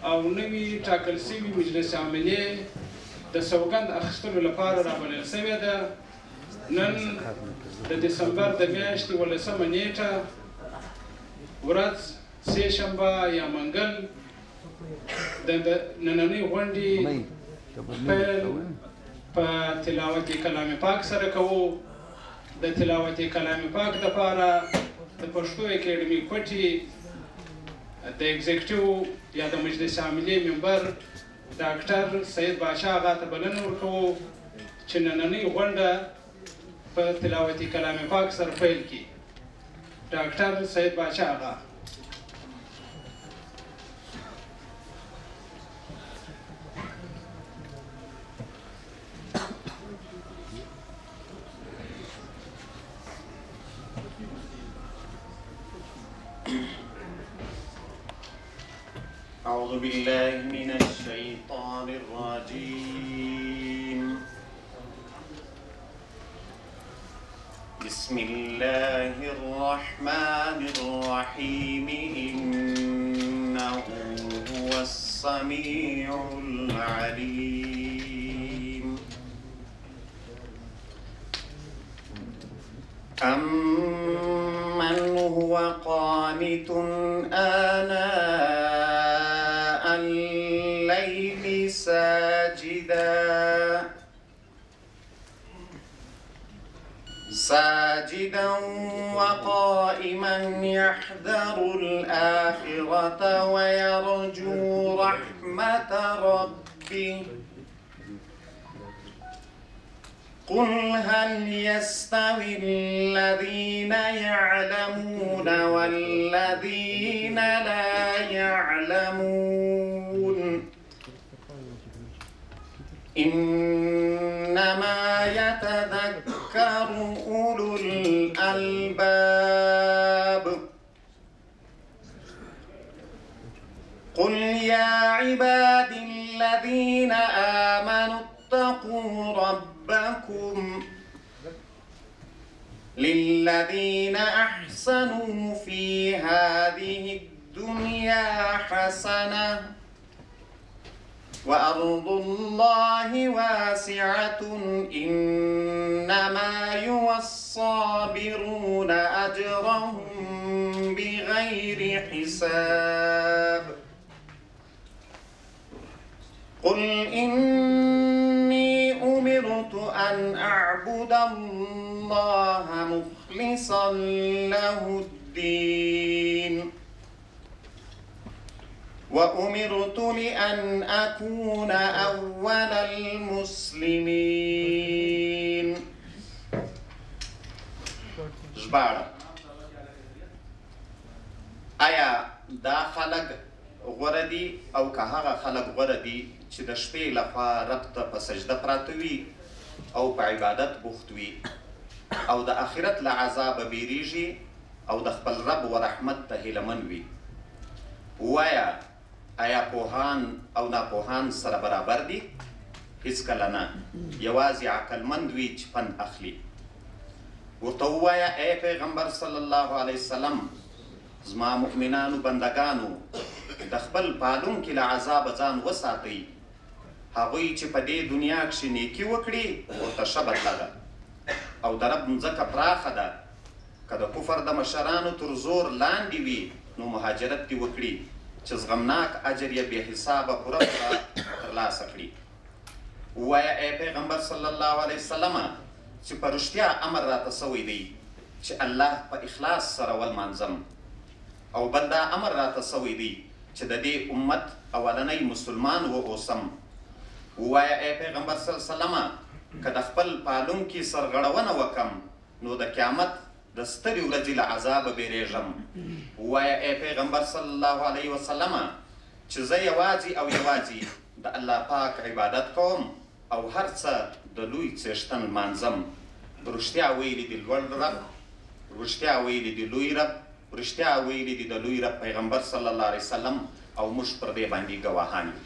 او نوي ټاکل شوي مجلس عاملې د سوګند اخیستلو لپاره رابلل شوې ده. نن د دسمبر د میاشتې 18 نیټه ورځ سه شنبه یا منګل د نننۍ غونډې پیل په تلاوت کلام پاک سره کوو. د تلاوت کلام پاک لپاره د پښتو اکیډمي کوټې د ایگزیکټیو یا د مجلس عاملې ممبر ډاکټر سید باچا آغا ته بلنه ورکوو چې نننۍ غونډه په تلاوت کلام پاک سره پیل کړي. ډاکټر سید باچا آغا. أعوذ بالله من الشيطان الرجيم. بسم الله الرحمن الرحيم. إنه هو السميع العليم. أمن هو قانت آناء الليل ساجدا وقائما يحذر الآخرة ويرجو رحمة ربه. قل هل يستوي الذين يعلمون والذين لا يعلمون إنما يتذكر أولو الألباب. قل يا عبادي الذين آمنوا اتقوا ربكم للذين أحسنوا في هذه الدنيا حسنة وأرض الله واسعة إنما يوفى الصابرون أجرهم بغير حساب. قل إني أمرت أن أعبد الله مخلصا له الدين وأمرت لأن أكون أول المسلمين. ژباړه: آیا دا خلک غوره دي او که هغه خلک غوره دي چې د شپې لخوا رب ته په سجده پراته وي او په عبادت بوخت وي او د آخرت له عذابه بیریږي او د خپل رب و رحمت ته هیلهمن وي؟ ووایه آیا پوهان او ناپوهان سره برابر دي؟ هیڅکله نه، یوازې عقلمند وي چې پند اخلي. ورته ووایه ای پیغمبر صلی الله علیه وسلم، زما مؤمنانو بندگانو د خپل پالونکي له عذابه ځان وساتئ. هغوی چې په دې دنیا کښې نیکي وکړي ورته ښه بدله ده او د رب مځکه پراخه ده. که د کفر د مشرانو تر زور لاندې وي نو مهاجرت دې وکړي چې زغمناک اجر یې بې حسابه پوره ترلاسه کړي. ووایه ای پیغمبر صلی الله علیه وسلم چې په رښتیا امر راته سوی دی چې الله په اخلاص سره ولمانځم، او بل دا امر راته سوی دی چې د دې امت اولنی مسلمان واوسم. ووایه ای پیغمبر صلی الله علیه وسلم که د خپل پالونکي سرغړونه وکم نو د قیامت د سترې ورځې له عذابه بیریږم. ووایه ای پیغمبر صلی الله علیه وسلم چې زه یوازې او یوازې د الله پاک عبادت کوم او هر څه د لوی څښتن لمانځم. رښتیا ویلي دي لوړ رب، رښتیا ویلي دي لوی رب، رښتیا ویلي دي د لوی رب پیغمبر صلی الله علیه وسلم، او موږ پر دې باندې ګواهان یو.